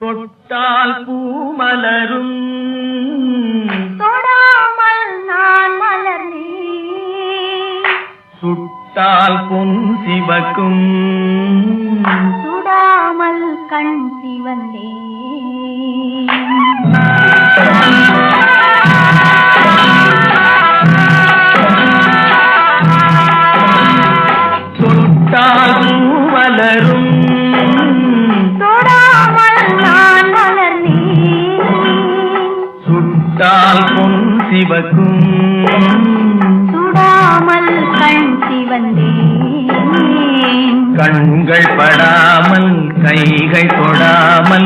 தொட்டால் பூமலரும் தொடாமல் நான் மலர்ந்தேன். சுட்டால் பொன் சிவக்கும் சுடாமல் கண் சிவந்தேன். தொட்டால் பூமலரும் தொடாமல் நான் மலர்ந்தேன். சுட்டால் பொன் சிவக்கும் சுடாமல் கண் சிவந்தேன். கண்கள் படாமல் கைகள் தொடாமல்